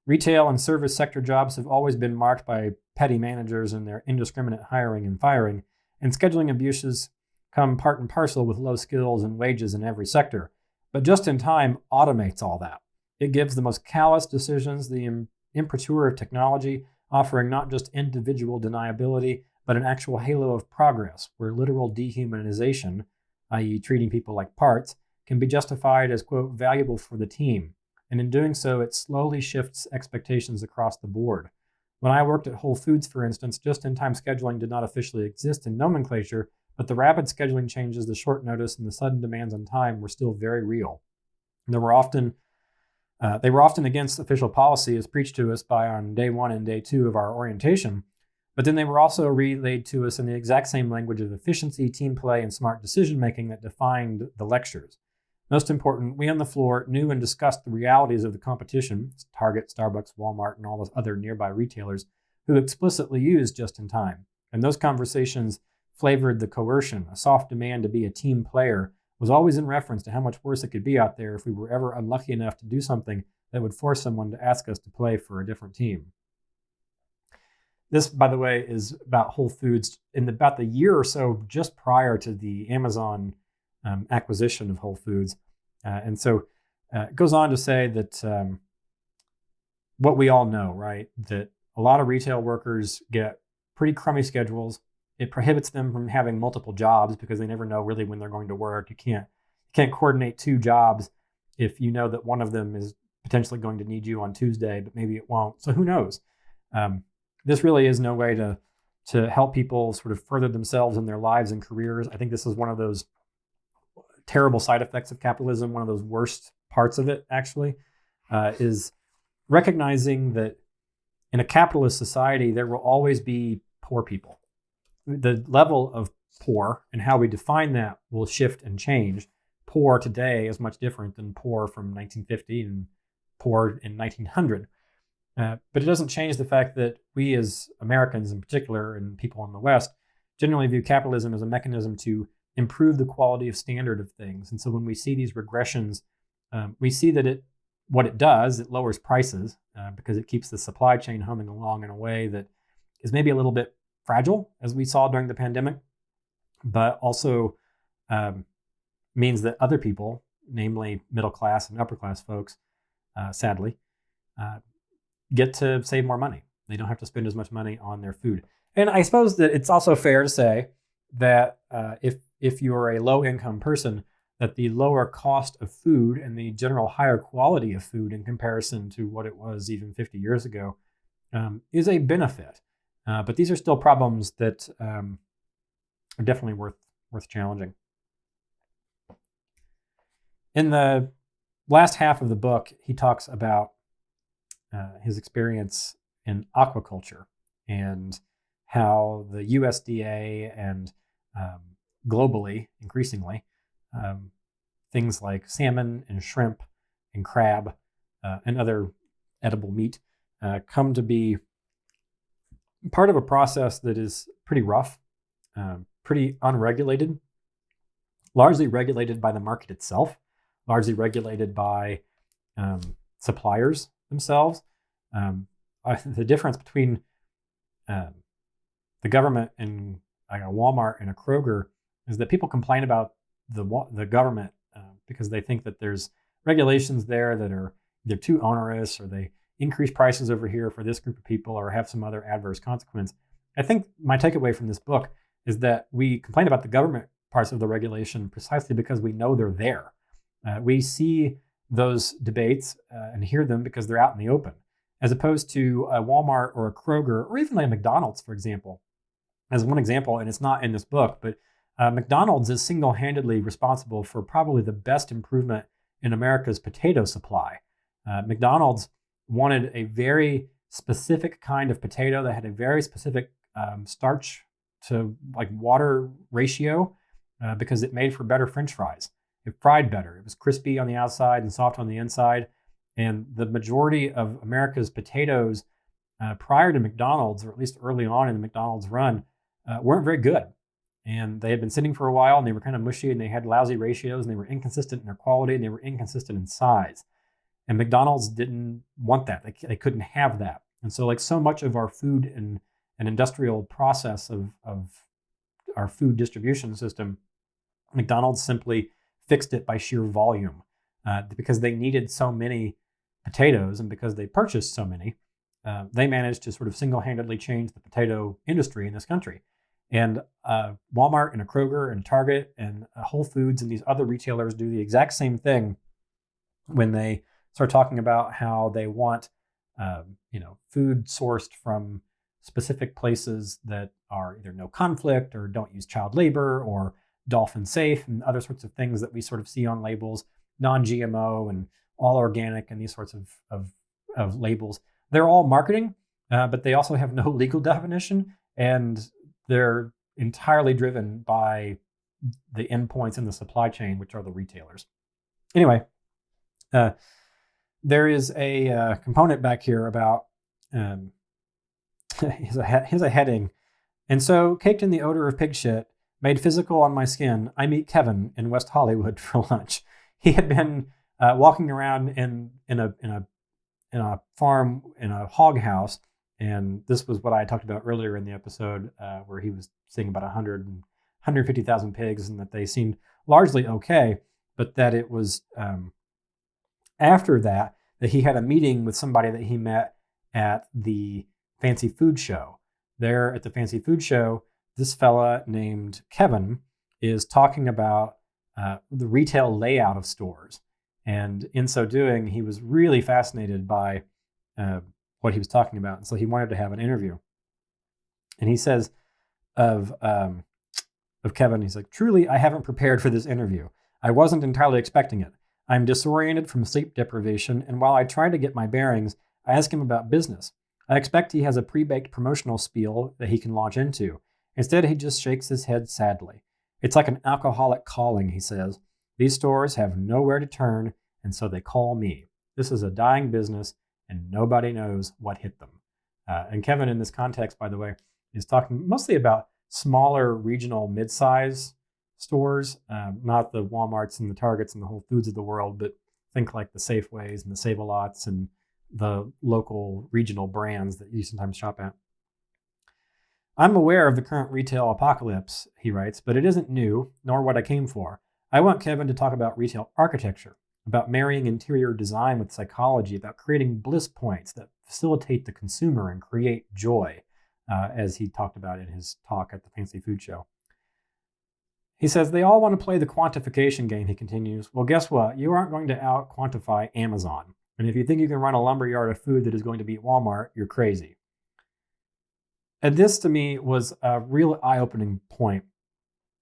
Retail and service sector jobs have always been marked by petty managers and their indiscriminate hiring and firing, and scheduling abuses come part and parcel with low skills and wages in every sector. But just-in-time automates all that. It gives the most callous decisions the imprimatur of technology, offering not just individual deniability, but an actual halo of progress, where literal dehumanization, i.e. treating people like parts, can be justified as, quote, valuable for the team. And in doing so, it slowly shifts expectations across the board. When I worked at Whole Foods, for instance, just-in-time scheduling did not officially exist in nomenclature, but the rapid scheduling changes, the short notice, and the sudden demands on time were still very real. And they were often against official policy as preached to us by on day one and day two of our orientation, but then they were also relayed to us in the exact same language of efficiency, team play, and smart decision-making that defined the lectures. Most important, we on the floor knew and discussed the realities of the competition, Target, Starbucks, Walmart, and all those other nearby retailers who explicitly used just-in-time. And those conversations flavored the coercion. A soft demand to be a team player was always in reference to how much worse it could be out there if we were ever unlucky enough to do something that would force someone to ask us to play for a different team. This, by the way, is about Whole Foods in about the year or so just prior to the Amazon acquisition of Whole Foods. And so it goes on to say that what we all know, right, that a lot of retail workers get pretty crummy schedules. It prohibits them from having multiple jobs because they never know really when they're going to work. You can't coordinate two jobs if you know that one of them is potentially going to need you on Tuesday, but maybe it won't. So who knows? This really is no way to help people sort of further themselves in their lives and careers. I think this is one of those terrible side effects of capitalism. One of those worst parts of it, actually, is recognizing that in a capitalist society, there will always be poor people. The level of poor and how we define that will shift and change. Poor today is much different than poor from 1950 and poor in 1900. But it doesn't change the fact that we as Americans in particular, and people in the West, generally view capitalism as a mechanism to improve the quality of standard of things. And so when we see these regressions, we see that what it does, it lowers prices because it keeps the supply chain humming along in a way that is maybe a little bit fragile, as we saw during the pandemic, but also means that other people, namely middle class and upper class folks, sadly, get to save more money. They don't have to spend as much money on their food. And I suppose that it's also fair to say that if you're a low income person, that the lower cost of food and the general higher quality of food in comparison to what it was even 50 years ago is a benefit. But these are still problems that are definitely worth challenging. In the last half of the book, he talks about his experience in aquaculture and how the USDA and globally, increasingly, things like salmon and shrimp and crab and other edible meat come to be part of a process that is pretty rough, pretty unregulated, largely regulated by the market itself, largely regulated by suppliers themselves. The difference between the government and like a Walmart and a Kroger is that people complain about the government because they think that there's regulations there that are either too onerous or they increase prices over here for this group of people or have some other adverse consequence. I think my takeaway from this book is that we complain about the government parts of the regulation precisely because we know they're there. We see those debates and hear them because they're out in the open, as opposed to a Walmart or a Kroger or even like a McDonald's, for example. As one example, and it's not in this book, but McDonald's is single-handedly responsible for probably the best improvement in America's potato supply. McDonald's wanted a very specific kind of potato that had a very specific starch to like water ratio because it made for better French fries. It fried better. It was crispy on the outside and soft on the inside. And the majority of America's potatoes prior to McDonald's, or at least early on in the McDonald's run, weren't very good. And they had been sitting for a while and they were kind of mushy and they had lousy ratios and they were inconsistent in their quality and they were inconsistent in size. And McDonald's didn't want that. They couldn't have that. And so like so much of our food and industrial process of our food distribution system, McDonald's simply fixed it by sheer volume because they needed so many potatoes and because they purchased so many, they managed to sort of single-handedly change the potato industry in this country. And Walmart and a Kroger and Target and Whole Foods and these other retailers do the exact same thing when they start talking about how they want food sourced from specific places that are either no conflict or don't use child labor or dolphin safe and other sorts of things that we sort of see on labels, non-GMO and all organic and these sorts of labels. They're all marketing, but they also have no legal definition and they're entirely driven by the endpoints in the supply chain, which are the retailers. Anyway, there is a component back here about here's a heading. And so, caked in the odor of pig shit, made physical on my skin, I meet Kevin in West Hollywood for lunch. He had been walking around in a farm in a hog house, and this was what I talked about earlier in the episode, where he was seeing about 150,000 pigs, and that they seemed largely okay, but that it was after that he had a meeting with somebody that he met at the fancy food show. There at the fancy food show, this fella named Kevin is talking about the retail layout of stores. And in so doing, he was really fascinated by what he was talking about. And so he wanted to have an interview. And he says of Kevin, he's like, truly, I haven't prepared for this interview. I wasn't entirely expecting it. I'm disoriented from sleep deprivation. And while I try to get my bearings, I ask him about business. I expect he has a pre-baked promotional spiel that he can launch into. Instead, he just shakes his head sadly. It's like an alcoholic calling, he says. These stores have nowhere to turn, and so they call me. This is a dying business, and nobody knows what hit them. And Kevin, in this context, by the way, is talking mostly about smaller regional mid-size stores, not the Walmarts and the Targets and the Whole Foods of the world, but think like the Safeways and the Save-A-Lots and the local regional brands that you sometimes shop at. I'm aware of the current retail apocalypse, he writes, but it isn't new, nor what I came for. I want Kevin to talk about retail architecture, about marrying interior design with psychology, about creating bliss points that facilitate the consumer and create joy, as he talked about in his talk at the Fancy Food Show. He says, they all want to play the quantification game, he continues. Well, guess what? You aren't going to out-quantify Amazon. And if you think you can run a lumberyard of food that is going to beat Walmart, you're crazy. And this, to me, was a real eye-opening point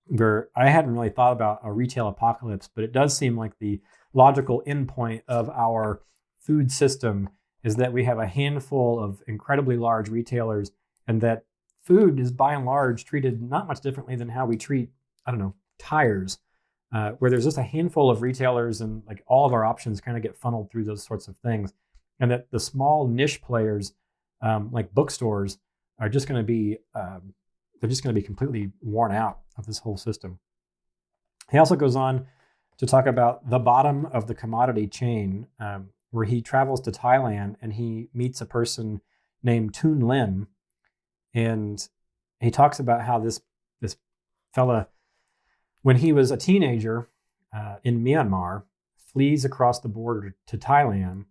where I hadn't really thought about a retail apocalypse, but it does seem like the logical endpoint of our food system is that we have a handful of incredibly large retailers, and that food is by and large treated not much differently than how we treat, I don't know, tires, where there's just a handful of retailers and like all of our options kind of get funneled through those sorts of things. And that the small niche players, like bookstores, are just going to be, they're just going to be completely worn out of this whole system. He also goes on to talk about the bottom of the commodity chain, where he travels to Thailand and he meets a person named Toon Lin. And he talks about how this fella, when he was a teenager in Myanmar, flees across the border to Thailand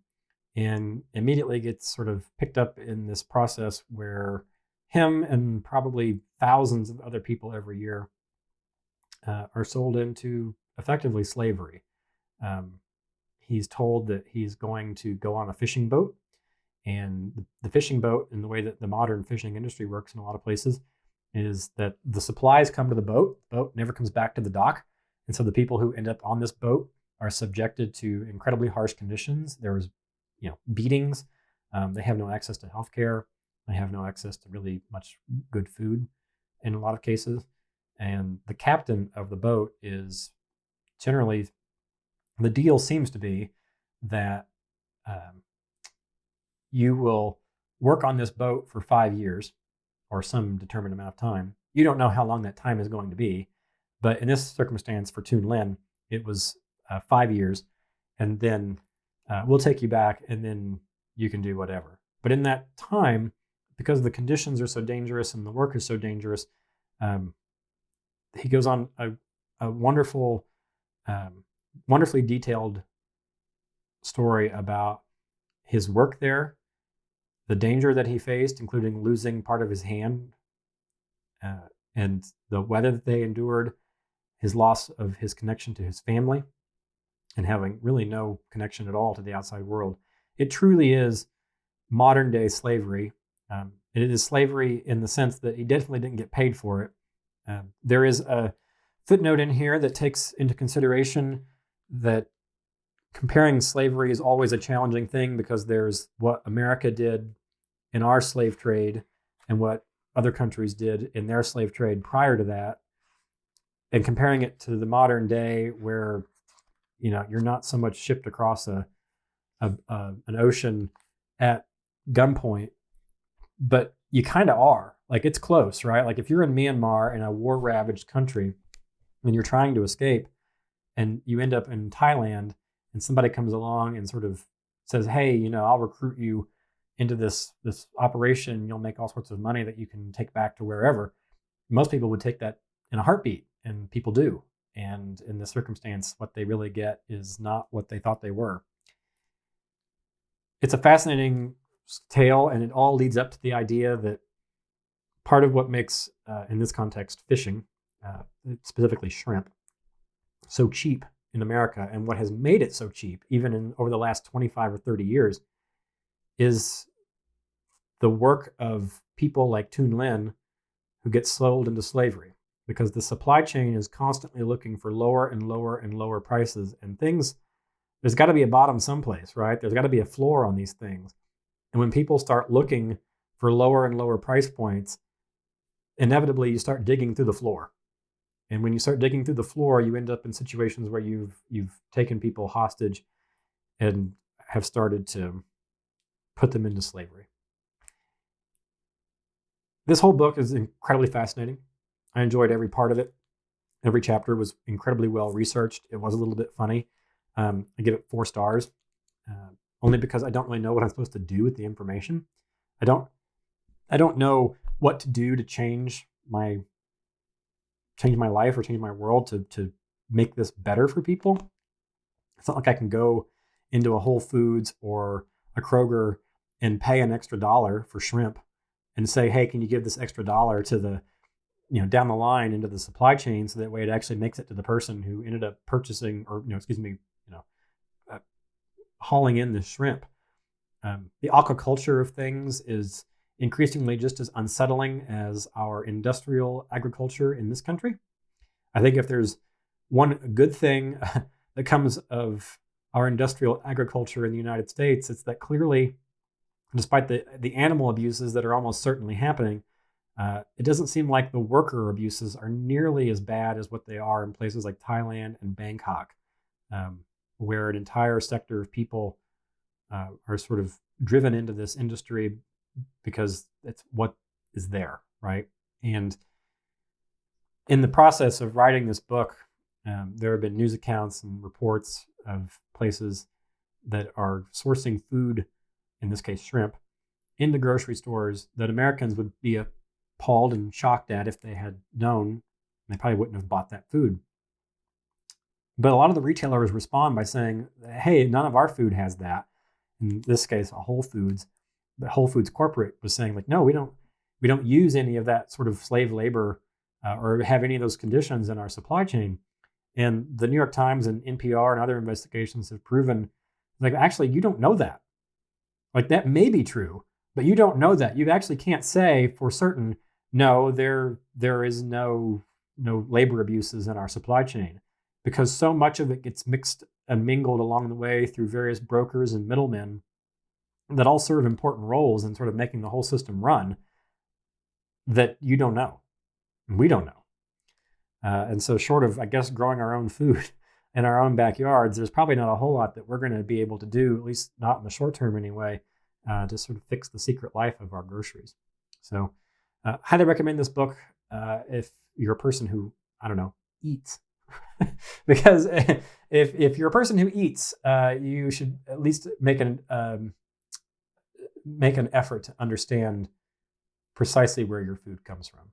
and immediately gets sort of picked up in this process where him and probably thousands of other people every year are sold into effectively slavery. He's told that he's going to go on a fishing boat, and the fishing boat, and the way that the modern fishing industry works in a lot of places, is that the supplies come to the boat never comes back to the dock. And so the people who end up on this boat are subjected to incredibly harsh conditions. There's, beatings. They have no access to healthcare. They have no access to really much good food in a lot of cases. And the captain of the boat is generally, the deal seems to be that you will work on this boat for 5 years or some determined amount of time. You don't know how long that time is going to be. But in this circumstance for Toon Lin, it was 5 years. And then we'll take you back and then you can do whatever. But in that time, because the conditions are so dangerous and the work is so dangerous, he goes on a wonderfully detailed story about his work there, the danger that he faced, including losing part of his hand, and the weather that they endured, his loss of his connection to his family, and having really no connection at all to the outside world. It truly is modern day slavery. It is slavery in the sense that he definitely didn't get paid for it. There is a footnote in here that takes into consideration that comparing slavery is always a challenging thing, because there's what America did in our slave trade and what other countries did in their slave trade prior to that, and comparing it to the modern day where you're not so much shipped across an ocean at gunpoint, but you kind of are. Like, it's close, right? Like, if you're in Myanmar, in a war-ravaged country, and you're trying to escape, and you end up in Thailand, and somebody comes along and sort of says, hey, I'll recruit you into this operation, you'll make all sorts of money that you can take back to wherever. Most people would take that in a heartbeat, and people do. And in this circumstance, what they really get is not what they thought they were. It's a fascinating tale, and it all leads up to the idea that part of what makes, in this context, fishing, specifically shrimp, so cheap in America, and what has made it so cheap, even over the last 25 or 30 years, is the work of people like Toon Lin, who get sold into slavery, because the supply chain is constantly looking for lower and lower and lower prices, and there's got to be a bottom someplace, right? There's got to be a floor on these things. And when people start looking for lower and lower price points, inevitably you start digging through the floor. And when you start digging through the floor, you end up in situations where you've taken people hostage and have started to put them into slavery. This whole book is incredibly fascinating. I enjoyed every part of it. Every chapter was incredibly well researched. It was a little bit funny. I give it 4 stars, only because I don't really know what I'm supposed to do with the information. I don't know what to do to change my life or change my world to make this better for people. It's not like I can go into a Whole Foods or a Kroger and pay an extra dollar for shrimp and say, hey, can you give this extra dollar to the, down the line into the supply chain, so that way it actually makes it to the person who ended up purchasing, or, uh, hauling in the shrimp. The aquaculture of things is increasingly just as unsettling as our industrial agriculture in this country. I think if there's one good thing that comes of our industrial agriculture in the United States, it's that clearly, despite the animal abuses that are almost certainly happening, it doesn't seem like the worker abuses are nearly as bad as what they are in places like Thailand and Bangkok, where an entire sector of people are sort of driven into this industry because it's what is there, right? And in the process of writing this book, there have been news accounts and reports of places that are sourcing food, in this case shrimp, into grocery stores that Americans would be appalled and shocked at if they had known. They probably wouldn't have bought that food. But a lot of the retailers respond by saying, hey, none of our food has that. In this case, a Whole Foods. The Whole Foods corporate was saying, like, no, we don't use any of that sort of slave labor or have any of those conditions in our supply chain. And the New York Times and NPR and other investigations have proven, like, actually, you don't know that. Like, that may be true, but you don't know that. You actually can't say for certain, no, there is no labor abuses in our supply chain, because so much of it gets mixed and mingled along the way through various brokers and middlemen that all serve important roles in sort of making the whole system run, that you don't know. We don't know. And so short of, I guess, growing our own food in our own backyards, there's probably not a whole lot that we're going to be able to do, at least not in the short term anyway, to sort of fix the secret life of our groceries. So highly recommend this book if you're a person who, I don't know, eats. Because if you're a person who eats, you should at least make an effort to understand precisely where your food comes from.